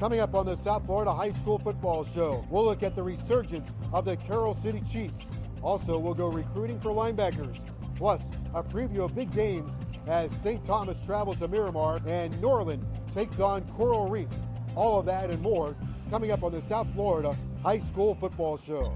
Coming up on the South Florida High School Football Show, we'll look at the resurgence of the Carroll City Chiefs. Also, we'll go recruiting for linebackers, plus a preview of big games as St. Thomas travels to Miramar and Norland takes on Coral Reef. All of that and more coming up on the South Florida High School Football Show.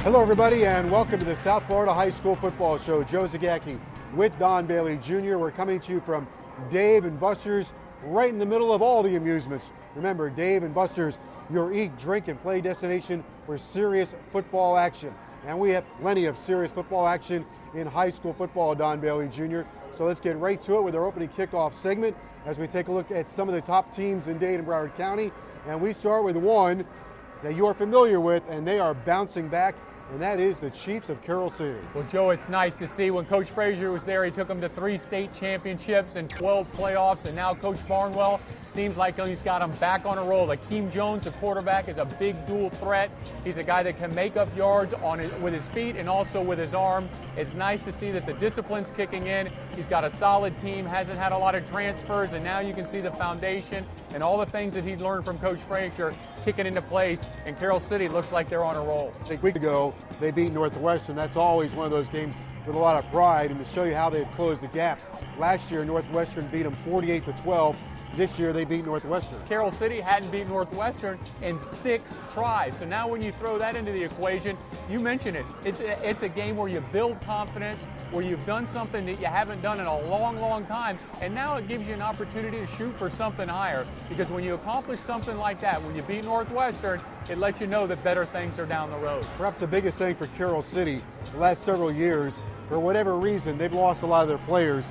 Hello everybody and welcome to the South Florida High School Football Show. Joe Zagacki with Don Bailey Jr. We're coming to you from Dave & Buster's, right in the middle of all the amusements. Remember, Dave & Buster's, your eat, drink, and play destination for serious football action. And we have plenty of serious football action in high school football, Don Bailey Jr. So let's get right to it with our opening kickoff segment as we take a look at some of the top teams in Dade and Broward County. And we start with one that you are familiar with, and they are bouncing back, and that is the Chiefs of Carroll City. Well, Joe, it's nice to see. When Coach Frazier was there, he took them to 3 state championships and 12 playoffs, and now Coach Barnwell seems like he's got them back on a roll. Akeem Jones, the quarterback, is a big dual threat. He's a guy that can make up yards with his feet and also with his arm. It's nice to see that the discipline's kicking in. He's got a solid team, hasn't had a lot of transfers, and now you can see the foundation and all the things that he learned from Coach Frazier kicking into place, and Carroll City looks like they're on a roll. I think a week ago, they beat Northwestern. That's always one of those games with a lot of pride, and to show you how they've closed the gap. Last year, Northwestern beat them 48-12. This year, they beat Northwestern. Carroll City hadn't beat Northwestern in 6 tries. So now when you throw that into the equation, you mentioned it. It's a game where you build confidence, where you've done something that you haven't done in a long, long time, and now it gives you an opportunity to shoot for something higher. Because when you accomplish something like that, when you beat Northwestern, it lets you know that better things are down the road. Perhaps the biggest thing for Carroll City the last several years, for whatever reason, they've lost a lot of their players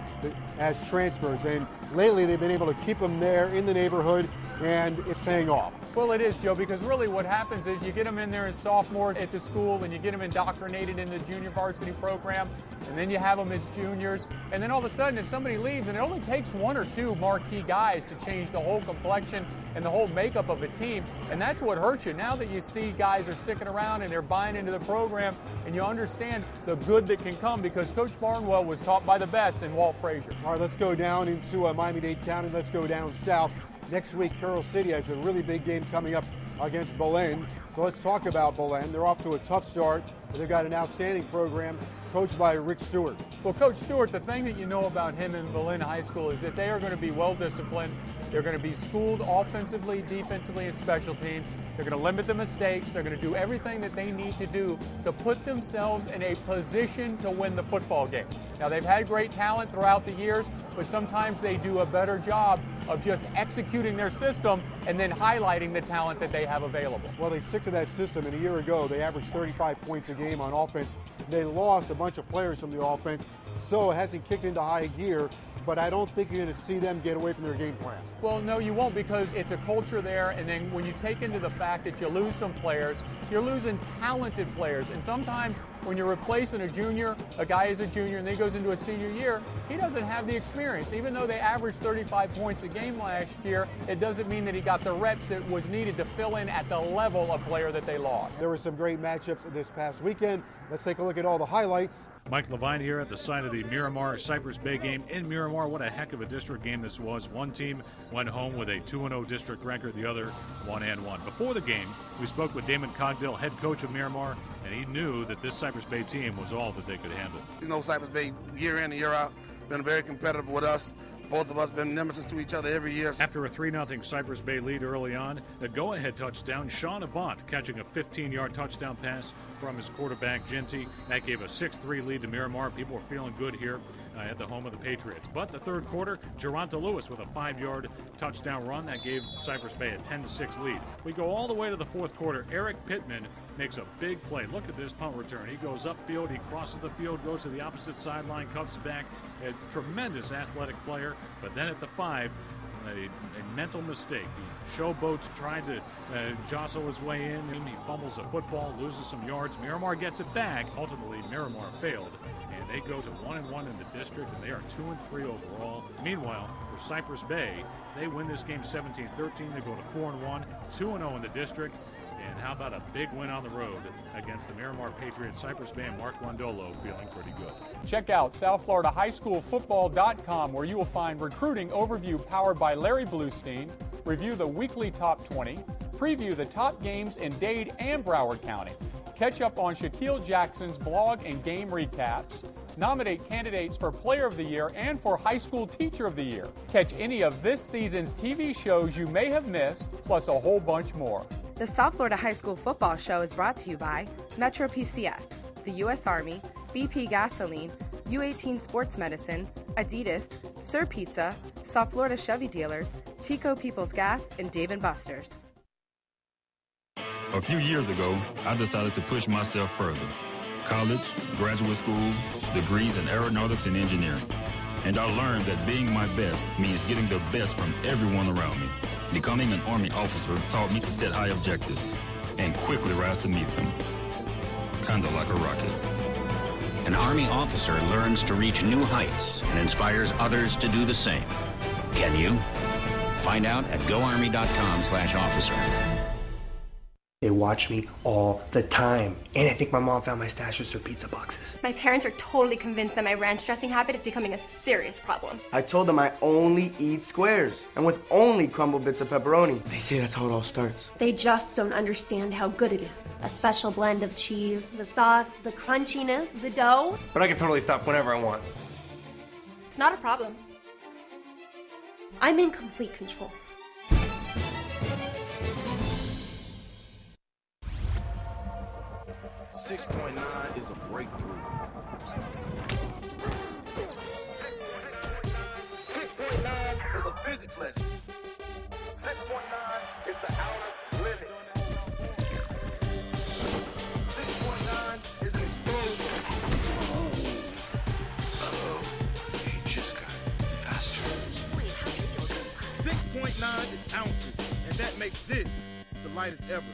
as transfers, and lately they've been able to keep them there in the neighborhood, and it's paying off. Well, it is, Joe, because really what happens is you get them in there as sophomores at the school, and you get them indoctrinated in the junior varsity program, and then you have them as juniors, and then all of a sudden if somebody leaves, and it only takes 1 or 2 marquee guys to change the whole complexion and the whole makeup of a team, and that's what hurts you. Now that you see guys are sticking around and they're buying into the program, and you understand the good that can come, because Coach Barnwell was taught by the best in Walt Frazier. All right, let's go down into Miami-Dade County. Let's go down south. Next week, Carroll City has a really big game coming up against Belen. So let's talk about Belen. They're off to a tough start, but they've got an outstanding program coached by Rick Stewart. Well, Coach Stewart, the thing that you know about him in Belen High School is that they are going to be well-disciplined. They're going to be schooled offensively, defensively, and special teams. They're going to limit the mistakes. They're going to do everything that they need to do to put themselves in a position to win the football game. Now, they've had great talent throughout the years, but sometimes they do a better job of just executing their system and then highlighting the talent that they have available. Well, they stick to that system, and a year ago they averaged 35 points a game on offense. They lost a bunch of players from the offense, so it hasn't kicked into high gear, but I don't think you're going to see them get away from their game plan. Well, no, you won't, because it's a culture there, and then when you take into the fact that you lose some players, you're losing talented players, and sometimes when you're replacing a junior, a guy is a junior and then he goes into a senior year, he doesn't have the experience. Even though they averaged 35 points a game last year, it doesn't mean that he got the reps that was needed to fill in at the level of player that they lost. There were some great matchups this past weekend. Let's take a look at all the highlights. Mike Levine here at the site of the Miramar-Cypress Bay game in Miramar. What a heck of a district game this was. One team went home with a 2-0 district record, the other 1-1. Before the game, we spoke with Damon Cogdill, head coach of Miramar, and he knew that this Cypress Bay team was all that they could handle. You know, Cypress Bay, year in and year out, been very competitive with us. Both of us been nemesis to each other every year. After a 3-0 Cypress Bay lead early on, a go-ahead touchdown, Sean Avant catching a 15-yard touchdown pass from his quarterback, Ginty. That gave a 6-3 lead to Miramar. People were feeling good here at the home of the Patriots. But the third quarter, Geronta Lewis with a 5-yard touchdown run. That gave Cypress Bay a 10-6 lead. We go all the way to the fourth quarter. Eric Pittman makes a big play. Look at this punt return. He goes upfield, he crosses the field, goes to the opposite sideline, cuts back. A tremendous athletic player. But then at the 5, a mental mistake. He showboats, trying to jostle his way in, and he fumbles a football, loses some yards. Miramar gets it back. Ultimately, Miramar failed, and they go to 1-1 in the district, and they are 2-3 overall. Meanwhile, for Cypress Bay, they win this game 17-13. They go to 4-1, 2-0 in the district. And how about a big win on the road against the Miramar Patriots? Cypress Bay and Mark Londolo feeling pretty good. Check out SouthFloridaHighSchoolFootball.com, where you will find recruiting overview powered by Larry Bluestein, review the weekly top 20, preview the top games in Dade and Broward County, catch up on Shaquille Jackson's blog and game recaps, nominate candidates for Player of the Year and for High School Teacher of the Year. Catch any of this season's TV shows you may have missed, plus a whole bunch more. The South Florida High School Football Show is brought to you by Metro PCS, the U.S. Army, BP Gasoline, U18 Sports Medicine, Adidas, Sir Pizza, South Florida Chevy Dealers, Tico People's Gas, and Dave & Buster's. A few years ago, I decided to push myself further. College, graduate school, degrees in aeronautics and engineering. And I learned that being my best means getting the best from everyone around me. Becoming an Army officer taught me to set high objectives and quickly rise to meet them. Kinda like a rocket. An Army officer learns to reach new heights and inspires others to do the same. Can you? Find out at goarmy.com/officer. They watch me all the time. And I think my mom found my stash of Sir Pizza boxes. My parents are totally convinced that my ranch dressing habit is becoming a serious problem. I told them I only eat squares and with only crumbled bits of pepperoni. They say that's how it all starts. They just don't understand how good it is. A special blend of cheese, the sauce, the crunchiness, the dough. But I can totally stop whenever I want. It's not a problem. I'm in complete control. .9 is a breakthrough. 6.9 is a physics lesson. 6.9 is the outer limits. 6.9 is an explosion. He just got faster. 6.9 is ounces, and that makes this the lightest ever.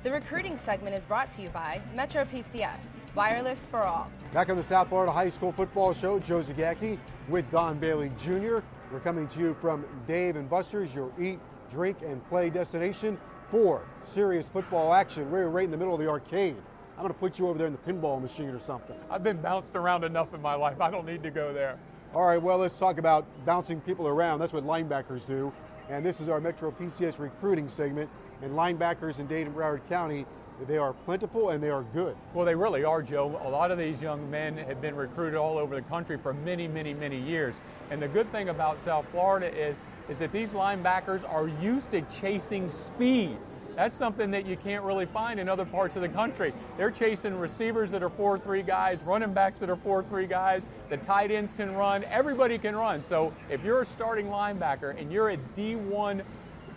The recruiting segment is brought to you by Metro PCS, wireless for all. Back on the South Florida High School Football Show, Joe Zagacki with Don Bailey Jr. We're coming to you from Dave & Buster's, your eat, drink, and play destination for serious football action. We're right in the middle of the arcade. I'm going to put you over there in the pinball machine or something. I've been bounced around enough in my life. I don't need to go there. All right, well, let's talk about bouncing people around. That's what linebackers do. And this is our Metro PCS recruiting segment. And linebackers in Dade and Broward County, they are plentiful and they are good. Well, they really are, Joe. A lot of these young men have been recruited all over the country for many, many, many years. And the good thing about South Florida is that these linebackers are used to chasing speed. That's something that you can't really find in other parts of the country. They're chasing receivers that are 4.3 guys, running backs that are 4.3 guys, the tight ends can run, everybody can run. So if you're a starting linebacker and you're a D1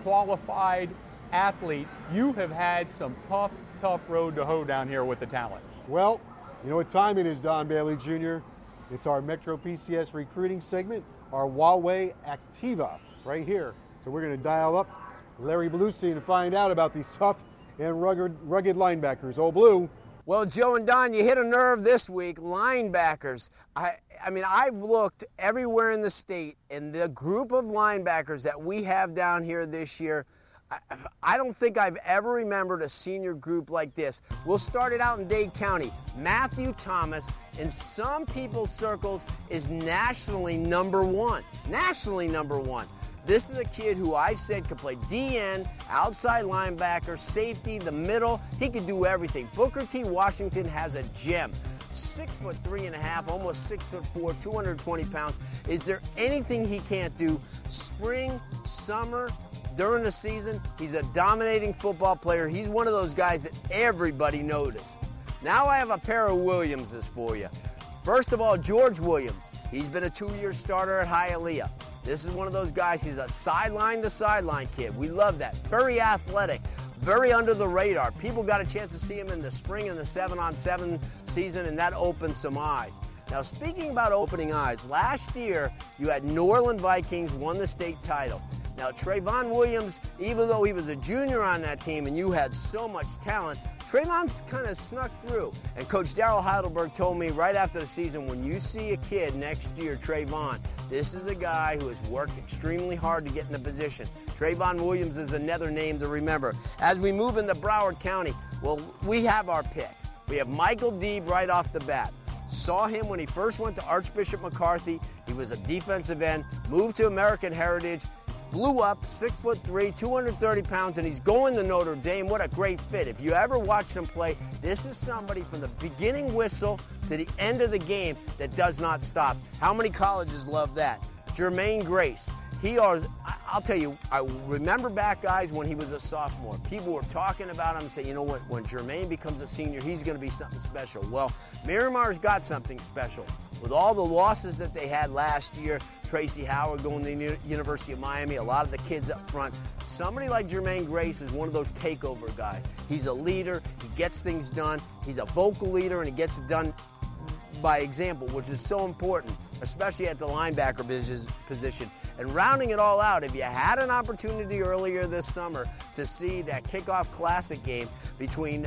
qualified athlete, you have had some tough road to hoe down here with the talent. Well, you know what time it is, Don Bailey Jr.? It's our Metro PCS recruiting segment, our Huawei Activa right here. So we're going to dial up Larry Bluestein to find out about these tough and rugged linebackers. Old Blue. Well, Joe and Don, you hit a nerve this week. Linebackers. I mean, I've looked everywhere in the state, and the group of linebackers that we have down here this year, I don't think I've ever remembered a senior group like this. We'll start it out in Dade County. Matthew Thomas, in some people's circles, is nationally number one. Nationally number one. This is a kid who I've said could play DN, outside linebacker, safety, the middle. He could do everything. Booker T. Washington has a gem. 6'3.5", almost 6'4", 220 pounds. Is there anything he can't do? Spring, summer, during the season, he's a dominating football player. He's one of those guys that everybody noticed. Now I have a pair of Williamses for you. First of all, George Williams. He's been a 2-year starter at Hialeah. This is one of those guys, he's a sideline-to-sideline kid. We love that. Very athletic, very under the radar. People got a chance to see him in the spring in the 7-on-7 season, and that opened some eyes. Now, speaking about opening eyes, last year you had New Orleans Vikings won the state title. Now, Trayvon Williams, even though he was a junior on that team and you had so much talent, Trayvon's kind of snuck through. And Coach Darryl Heidelberg told me right after the season, when you see a kid next year, Trayvon, this is a guy who has worked extremely hard to get in the position. Trayvon Williams is another name to remember. As we move into Broward County, well, we have our pick. We have Michael Deeb right off the bat. Saw him when he first went to Archbishop McCarthy. He was a defensive end, moved to American Heritage, blew up, 6'3", 230 pounds, and he's going to Notre Dame. What a great fit. If you ever watched him play, this is somebody from the beginning whistle to the end of the game that does not stop. How many colleges love that? Jermaine Grace. I'll tell you, I remember back, guys, when he was a sophomore. People were talking about him and saying, you know what, when Jermaine becomes a senior, he's going to be something special. Well, Miramar's got something special. With all the losses that they had last year, Tracy Howard going to the University of Miami, a lot of the kids up front, somebody like Jermaine Grace is one of those takeover guys. He's a leader, he gets things done, he's a vocal leader, and he gets it done by example, which is so important, especially at the linebacker position. And rounding it all out, if you had an opportunity earlier this summer to see that kickoff classic game between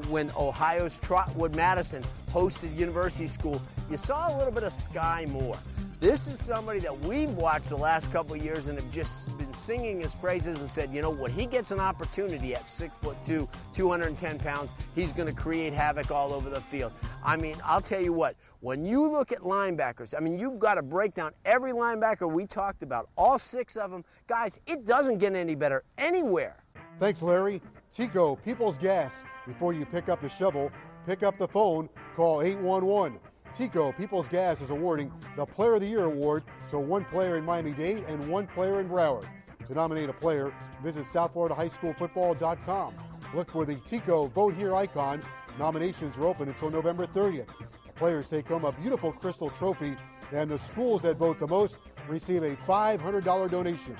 when Ohio's Trotwood Madison hosted University School, you saw a little bit of Sky Moore. This is somebody that we've watched the last couple of years and have just been singing his praises and said, you know, when he gets an opportunity at 6'2", 210 pounds, he's going to create havoc all over the field. I mean, I'll tell you what, when you look at linebackers, I mean, you've got to break down every linebacker we talked about, all 6 of them. Guys, it doesn't get any better anywhere. Thanks, Larry. Tico, People's Gas. Before you pick up the shovel, pick up the phone, call 811. Tico, People's Gas is awarding the Player of the Year award to one player in Miami-Dade and one player in Broward. To nominate a player, visit SouthFloridaHighSchoolFootball.com. Look for the Tico Vote Here icon. Nominations are open until November 30th. The players take home a beautiful crystal trophy, and the schools that vote the most receive a $500 donation.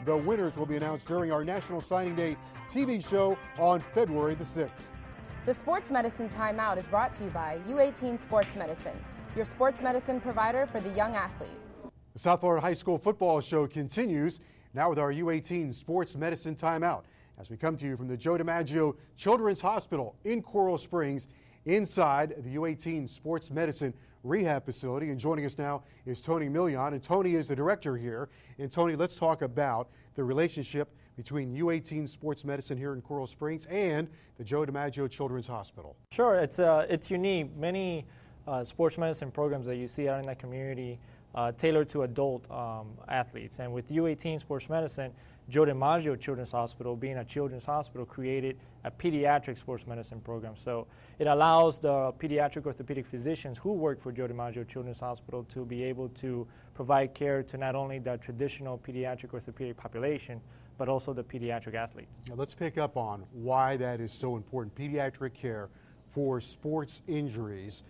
The winners will be announced during our National Signing Day TV show on February the 6th. The Sports Medicine Timeout is brought to you by U18 Sports Medicine, your sports medicine provider for the young athlete. The South Florida High School Football Show continues now with our U18 Sports Medicine Timeout as we come to you from the Joe DiMaggio Children's Hospital in Coral Springs inside the U18 Sports Medicine Rehab Facility. And joining us now is Tony Million, and Tony is the director here. And Tony, let's talk about the relationship between U18 Sports Medicine here in Coral Springs and the Joe DiMaggio Children's Hospital. Sure, it's unique. Many sports medicine programs that you see out in that community tailored to adult athletes. And with U18 Sports Medicine, Joe DiMaggio Children's Hospital, being a children's hospital, created a pediatric sports medicine program. So it allows the pediatric orthopedic physicians who work for Joe DiMaggio Children's Hospital to be able to provide care to not only the traditional pediatric orthopedic population, but also the pediatric athletes. Now let's pick up on why that is so important, pediatric care for sports injuries,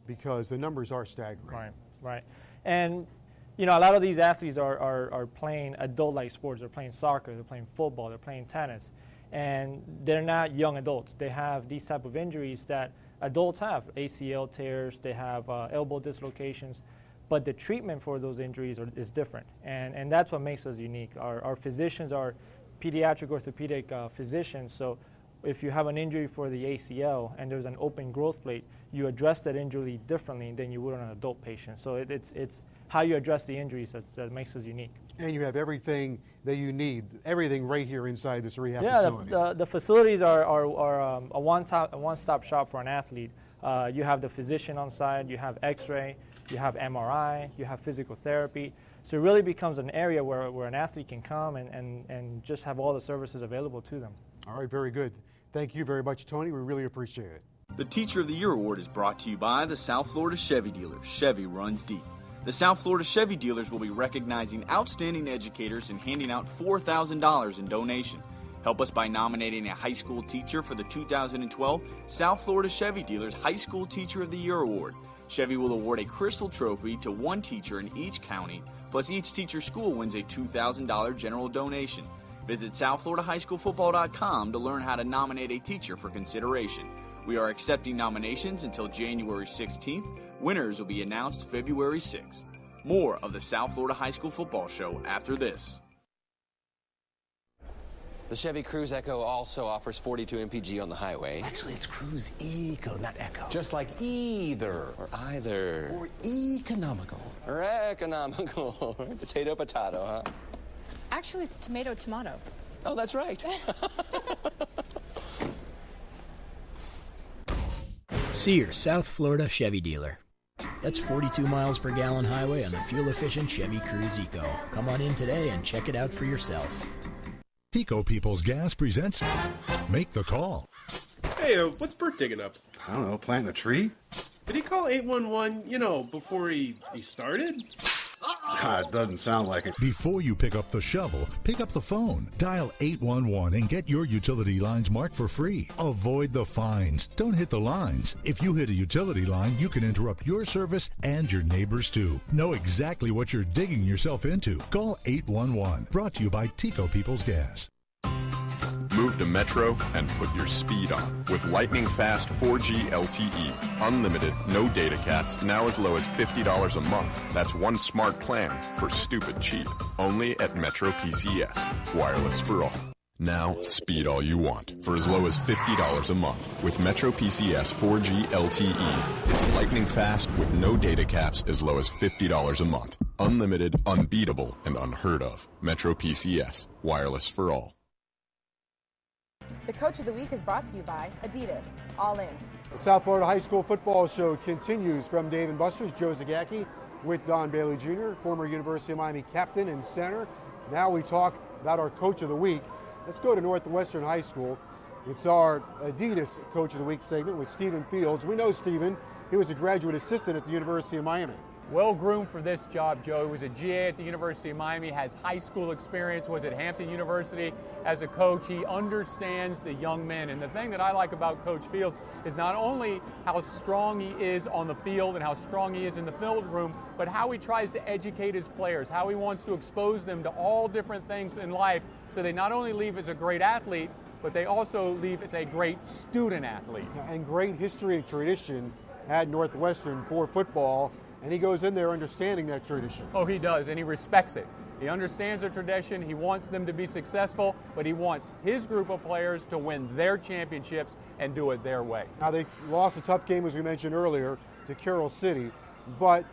because the numbers are staggering. Right. And you know, a lot of these athletes are playing adult-like sports. They're playing soccer, they're playing football, they're playing tennis, and they're not young adults. They have these type of injuries that adults have, ACL tears, they have elbow dislocations, but the treatment for those injuries is different, and that's what makes us unique. Our physicians are pediatric orthopedic physicians, so if you have an injury for the ACL and there's an open growth plate, you address that injury differently than you would on an adult patient. So it's how you address the injuries that makes us unique. And you have everything that you need, everything right here inside this rehab facility. Yeah, the facilities are a one-stop shop for an athlete. You have the physician on site, you have x-ray, you have MRI, you have physical therapy. So it really becomes an area where an athlete can come and just have all the services available to them. All right, very good. Thank you very much, Tony. We really appreciate it. The Teacher of the Year Award is brought to you by the South Florida Chevy dealer. Chevy runs deep. The South Florida Chevy dealers will be recognizing outstanding educators and handing out $4,000 in donation. Help us by nominating a high school teacher for the 2012 South Florida Chevy Dealers High School Teacher of the Year Award. Chevy will award a crystal trophy to one teacher in each county, plus each teacher school wins a $2,000 general donation. Visit SouthFloridaHighSchoolFootball.com to learn how to nominate a teacher for consideration. We are accepting nominations until January 16th. Winners will be announced February 6th. More of the South Florida High School Football Show after this. The Chevy Cruze Echo also offers 42 mpg on the highway. Actually, it's Cruze Eco, not Echo. Just like either. Or either. Or economical. Or economical. Potato, potato, huh? Actually, it's tomato, tomato. Oh, that's right. See your South Florida Chevy dealer. That's 42 miles per gallon highway on the fuel-efficient Chevy Cruze Eco. Come on in today and check it out for yourself. Tico Peoples Gas presents Make the Call. Hey, what's Bert digging up? I don't know, planting a tree? Did he call 811, before he started? It doesn't sound like it. Before you pick up the shovel, pick up the phone. Dial 811 and get your utility lines marked for free. Avoid the fines. Don't hit the lines. If you hit a utility line, you can interrupt your service and your neighbors too. Know exactly what you're digging yourself into. Call 811. Brought to you by Tico Peoples Gas. Move to Metro and put your speed on with lightning fast 4G LTE. Unlimited, no data caps, now as low as $50 a month. That's one smart plan for stupid cheap. Only at Metro PCS. Wireless for all. Now, speed all you want for as low as $50 a month with Metro PCS 4G LTE. It's lightning fast with no data caps as low as $50 a month. Unlimited, unbeatable, and unheard of. Metro PCS. Wireless for all. The Coach of the Week is brought to you by Adidas, All In. The South Florida High School Football Show continues from Dave & Buster's. Joe Zagacki with Don Bailey Jr., former University of Miami captain and center. Now we talk about our Coach of the Week. Let's go to Northwestern High School. It's our Adidas Coach of the Week segment with Stephen Fields. We know Stephen. He was a graduate assistant at the University of Miami. Well groomed for this job, Joe. He was a GA at the University of Miami, has high school experience, was at Hampton University as a coach. He understands the young men. And the thing that I like about Coach Fields is not only how strong he is on the field and how strong he is in the field room, but how he tries to educate his players, how he wants to expose them to all different things in life so they not only leave as a great athlete, but they also leave as a great student athlete. And great history and tradition at Northwestern for football. And he goes in there understanding that tradition. Oh, he does, and he respects it. He understands the tradition. He wants them to be successful, but he wants his group of players to win their championships and do it their way. Now, they lost a tough game, as we mentioned earlier, to Carroll City, but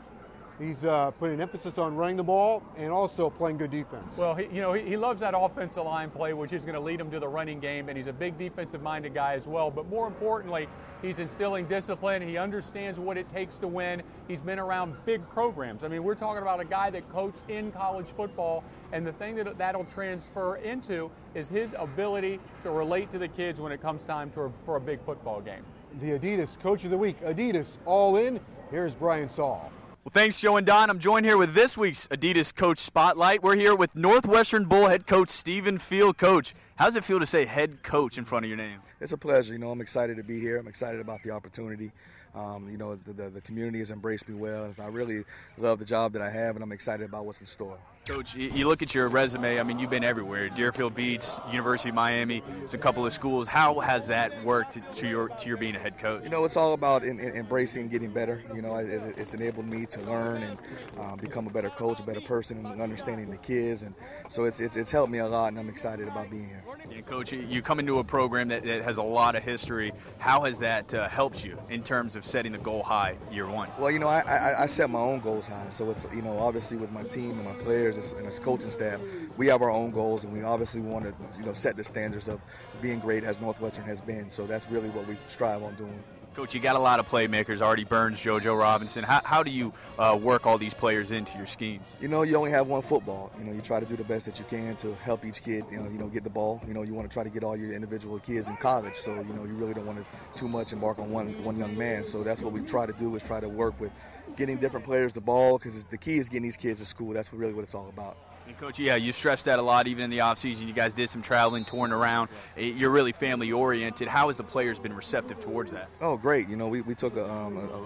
he's putting emphasis on running the ball and also playing good defense. Well, he loves that offensive line play, which is going to lead him to the running game, and he's a big defensive-minded guy as well. But more importantly, he's instilling discipline. He understands what it takes to win. He's been around big programs. I mean, we're talking about a guy that coached in college football, and the thing that'll transfer into is his ability to relate to the kids when it comes time for a big football game. The Adidas Coach of the Week, Adidas All In. Here's Brian Saul. Well, thanks, Joe and Don. I'm joined here with this week's Adidas Coach Spotlight. We're here with Northwestern Bull head coach Stephen Field. Coach, how does it feel to say head coach in front of your name? It's a pleasure. I'm excited to be here. I'm excited about the opportunity. The community has embraced me well. And I really love the job that I have, and I'm excited about what's in store. Coach, you look at your resume. I mean, you've been everywhere. Deerfield Beats, University of Miami, it's a couple of schools. How has that worked to your being a head coach? It's all about embracing getting better. It's enabled me to learn and become a better coach, a better person, and understanding the kids. And so it's helped me a lot, and I'm excited about being here. Yeah, Coach, you come into a program that has a lot of history. How has that helped you in terms of setting the goal high year one? Well, I set my own goals high. So it's, obviously with my team and my players and as coaching staff, we have our own goals, and we obviously want to, set the standards of being great as Northwestern has been. So that's really what we strive on doing. Coach, you got a lot of playmakers, Artie Burns, JoJo Robinson. How do you work all these players into your scheme? You know, you only have one football. You know, you try to do the best that you can to help each kid, you know, get the ball. You know, you want to try to get all your individual kids in college. So, you know, you really don't want to too much embark on one young man. So that's what we try to do, is try to work with getting different players the ball, because the key is getting these kids to school. That's really what it's all about. And Coach, yeah, you stressed that a lot even in the offseason. You guys did some traveling, touring around. You're really family-oriented. How has the players been receptive towards that? Oh, great. You know, we took a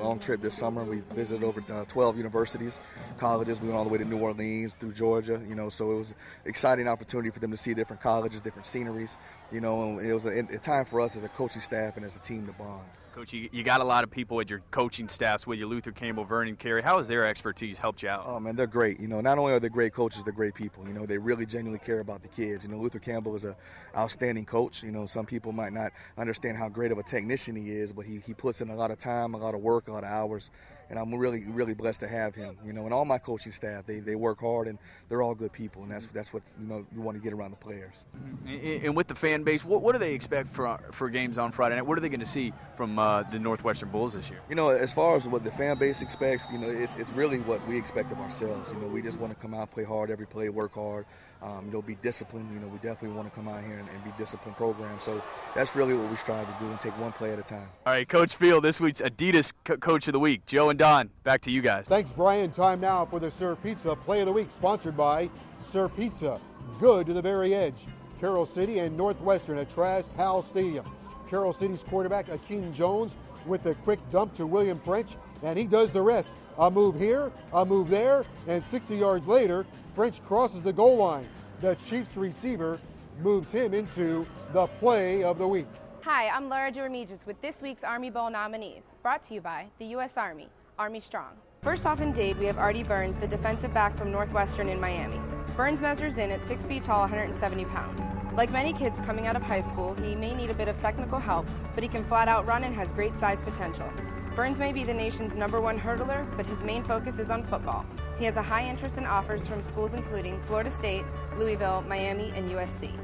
long trip this summer. We visited over 12 universities, colleges. We went all the way to New Orleans through Georgia, you know, so it was an exciting opportunity for them to see different colleges, different sceneries, you know, and it was a time for us as a coaching staff and as a team to bond. Coach, you got a lot of people at your coaching staffs with you, Luther Campbell, Vernon Carey. How has their expertise helped you out? Oh, man, they're great. You know, not only are they great coaches, they're great people. You know, they really genuinely care about the kids. You know, Luther Campbell is an outstanding coach. You know, some people might not understand how great of a technician he is, but he puts in a lot of time, a lot of work, a lot of hours. And I'm really, really blessed to have him. You know, and all my coaching staff, they work hard, and they're all good people, and that's what, you know, you want to get around the players. And with the fan base, what do they expect for games on Friday night? What are they going to see from the Northwestern Bulls this year? You know, as far as what the fan base expects, you know, it's really what we expect of ourselves. You know, we just want to come out, play hard every play, work hard. You know, be disciplined. You know, we definitely want to come out here and be disciplined program. So that's really what we strive to do, and take one play at a time. All right, Coach Field, this week's Adidas Coach of the Week. Joe and Don, back to you guys. Thanks, Brian. Time now for the Sir Pizza Play of the Week, sponsored by Sir Pizza. Good to the very edge. Carroll City and Northwestern at Traz-Powell Stadium. Carroll City's quarterback, Akeem Jones, with a quick dump to William French, and he does the rest. A move here, a move there, and 60 yards later, French crosses the goal line. The Chiefs receiver moves him into the Play of the Week. Hi, I'm Laura Jormigis with this week's Army Bowl nominees, brought to you by the U.S. Army, Army Strong. First off in Dade, we have Artie Burns, the defensive back from Northwestern in Miami. Burns measures in at 6 feet tall, 170 pounds. Like many kids coming out of high school, he may need a bit of technical help, but he can flat out run and has great size potential. Burns may be the nation's #1 hurdler, but his main focus is on football. He has a high interest in offers from schools including Florida State, Louisville, Miami, and USC.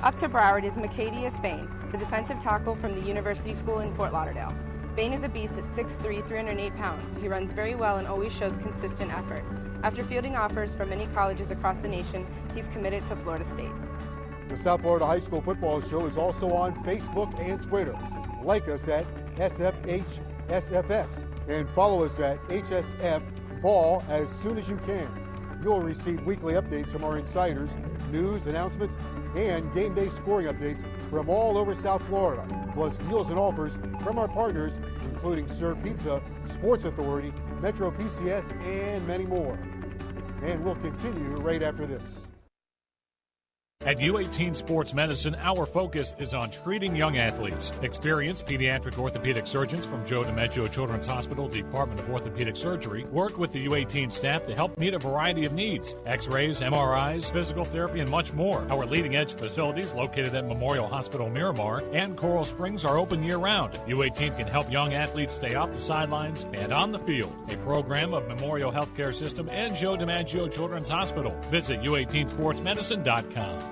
Up to Broward is Macadius Bain, the defensive tackle from the University School in Fort Lauderdale. Bain is a beast at 6'3", 308 pounds. He runs very well and always shows consistent effort. After fielding offers from many colleges across the nation, he's committed to Florida State. The South Florida High School Football Show is also on Facebook and Twitter. Like us at SFHSFS and follow us at HSF Ball as soon as you can. You'll receive weekly updates from our insiders, news, announcements, and game day scoring updates from all over South Florida, plus deals and offers from our partners, including Sir Pizza, Sports Authority, Metro PCS, and many more. And we'll continue right after this. At U18 Sports Medicine, our focus is on treating young athletes. Experienced pediatric orthopedic surgeons from Joe DiMaggio Children's Hospital Department of Orthopedic Surgery work with the U18 staff to help meet a variety of needs: X-rays, MRIs, physical therapy, and much more. Our leading-edge facilities located at Memorial Hospital Miramar and Coral Springs are open year-round. U18 can help young athletes stay off the sidelines and on the field. A program of Memorial Healthcare System and Joe DiMaggio Children's Hospital. Visit U18sportsmedicine.com.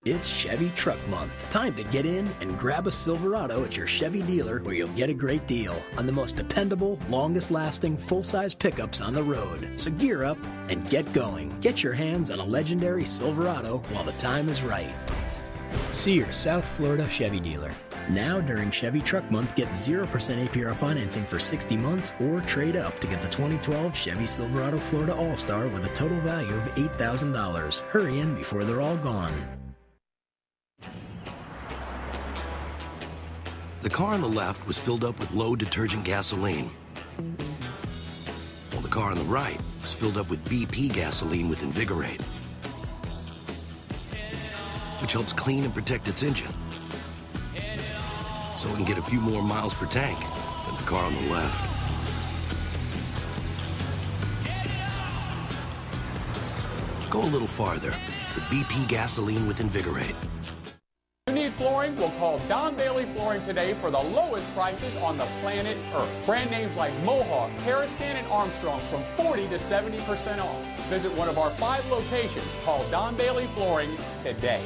It's Chevy Truck Month. Time to get in and grab a Silverado at your Chevy dealer, where you'll get a great deal on the most dependable, longest-lasting, full-size pickups on the road. So gear up and get going. Get your hands on a legendary Silverado while the time is right. See your South Florida Chevy dealer. Now during Chevy Truck Month, get 0% APR financing for 60 months or trade up to get the 2012 Chevy Silverado Florida All-Star with a total value of $8,000. Hurry in before they're all gone. The car on the left was filled up with low detergent gasoline, while the car on the right was filled up with BP gasoline with Invigorate, which helps clean and protect its engine, so it can get a few more miles per tank than the car on the left. Go a little farther with BP gasoline with Invigorate. You need flooring? We'll call Don Bailey Flooring today for the lowest prices on the planet Earth. Brand names like Mohawk, Karastan, and Armstrong from 40 to 70% off. Visit one of our 5 locations. Call Don Bailey Flooring today.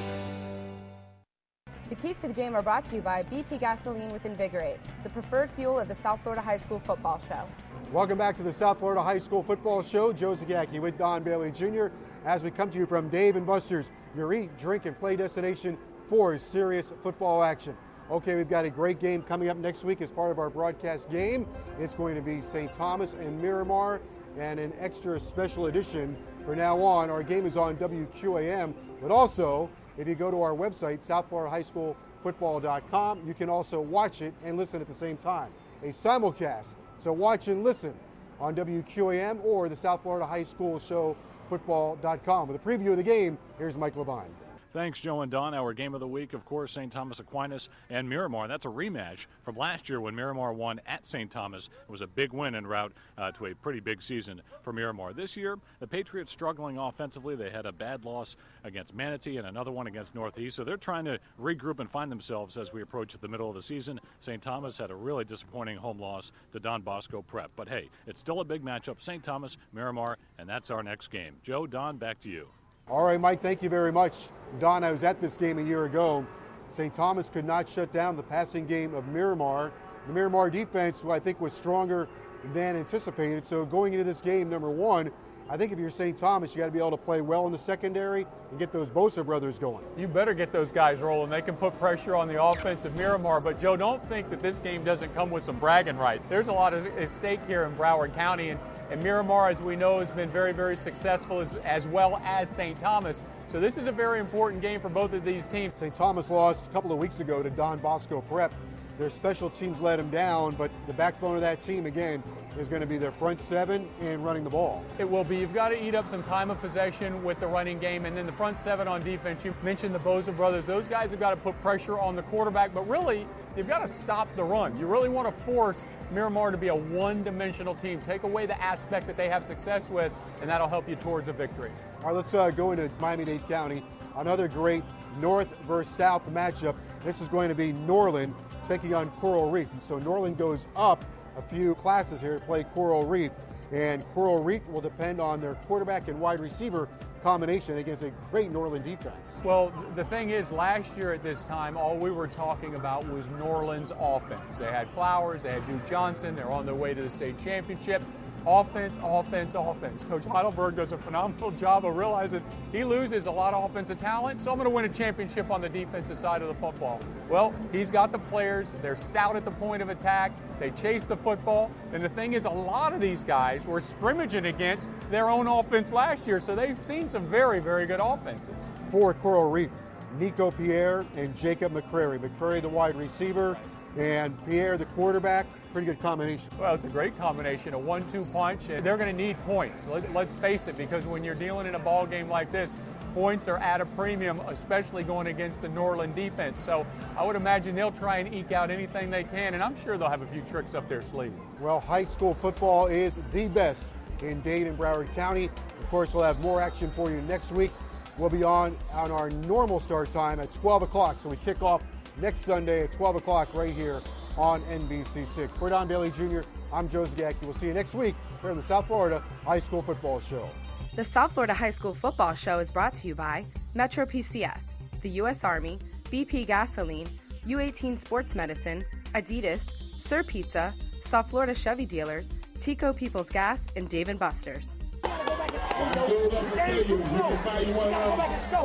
The keys to the game are brought to you by BP Gasoline with Invigorate, the preferred fuel of the South Florida High School Football Show. Welcome back to the South Florida High School Football Show. Joe Zagacki with Don Bailey Jr. as we come to you from Dave & Buster's, your eat, drink, and play destination for serious football action. Okay, we've got a great game coming up next week as part of our broadcast game. It's going to be St. Thomas and Miramar, and an extra special edition for now on. Our game is on WQAM, but also if you go to our website, southfloridahighschoolfootball.com, you can also watch it and listen at the same time. A simulcast, so watch and listen on WQAM or the South Florida High School Show football.com. With a preview of the game, here's Mike Levine. Thanks, Joe and Don. Our game of the week, of course, St. Thomas Aquinas and Miramar. That's a rematch from last year when Miramar won at St. Thomas. It was a big win en route to a pretty big season for Miramar. This year, the Patriots struggling offensively. They had a bad loss against Manatee and another one against Northeast, so they're trying to regroup and find themselves as we approach the middle of the season. St. Thomas had a really disappointing home loss to Don Bosco Prep. But, hey, it's still a big matchup, St. Thomas, Miramar, and that's our next game. Joe, Don, back to you. All right, Mike, thank you very much. Don, I was at this game a year ago. St. Thomas could not shut down the passing game of Miramar. The Miramar defense, who I think was stronger than anticipated. So going into this game, number one, I think if you're St. Thomas, you got to be able to play well in the secondary and get those Bosa brothers going. You better get those guys rolling. They can put pressure on the offense of Miramar. But, Joe, don't think that this game doesn't come with some bragging rights. There's a lot at stake here in Broward County. And Miramar, as we know, has been very, very successful as well as St. Thomas. So this is a very important game for both of these teams. St. Thomas lost a couple of weeks ago to Don Bosco Prep. Their special teams let them down, but the backbone of that team, again, is going to be their front seven and running the ball. It will be. You've got to eat up some time of possession with the running game, and then the front seven on defense. You mentioned the Bosa brothers. Those guys have got to put pressure on the quarterback, but really, you've got to stop the run. You really want to force Miramar to be a one-dimensional team. Take away the aspect that they have success with, and that'll help you towards a victory. All right, let's go into Miami-Dade County. Another great north versus south matchup. This is going to be Norland taking on Coral Reef. And so Norland goes up a few classes here to play Coral Reef. And Coral Reef will depend on their quarterback and wide receiver combination against a great Norland defense. Well, the thing is, last year at this time, all we were talking about was Norland's offense. They had Flowers, they had Duke Johnson, they're on their way to the state championship. Offense, offense, offense. Coach Heidelberg does a phenomenal job of realizing he loses a lot of offensive talent, so I'm going to win a championship on the defensive side of the football. Well, he's got the players. They're stout at the point of attack. They chase the football. And the thing is, a lot of these guys were scrimmaging against their own offense last year, so they've seen some very, very good offenses. For Coral Reef, Nico Pierre and Jacob McCrary. McCrary, the wide receiver, and Pierre, the quarterback. Pretty good combination. Well, it's a great combination, a 1-2 punch, and they're going to need points. Let's face it, because when you're dealing in a ball game like this, points are at a premium, especially going against the Norland defense. So I would imagine they'll try and eke out anything they can, and I'm sure they'll have a few tricks up their sleeve. Well, high school football is the best in Dade and Broward County. Of course, we'll have more action for you next week. We'll be on our normal start time at 12 o'clock, so we kick off next Sunday at 12 o'clock right here on NBC6. For Don Bailey Jr., I'm Joe Zagacki. We'll see you next week here on the South Florida High School Football Show. The South Florida High School Football Show is brought to you by Metro PCS, the U.S. Army, BP Gasoline, U18 Sports Medicine, Adidas, Sir Pizza, South Florida Chevy Dealers, Tico People's Gas, and Dave & Buster's.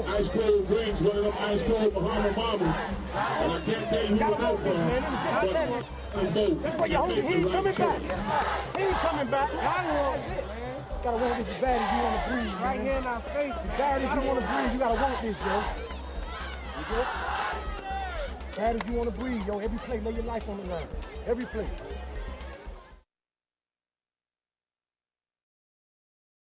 Ice Cold Greens, one of them Ice Cold Bahama Mamas. And I can't tell you who to vote for. That's why y'all, he ain't coming back. He ain't coming back. Gotta want this as bad as you want to breathe. Right here in our face. As bad as you want to breathe, you gotta want this, yo. You good? Bad as you want to breathe, yo. Every play, lay your life on the line. Every play.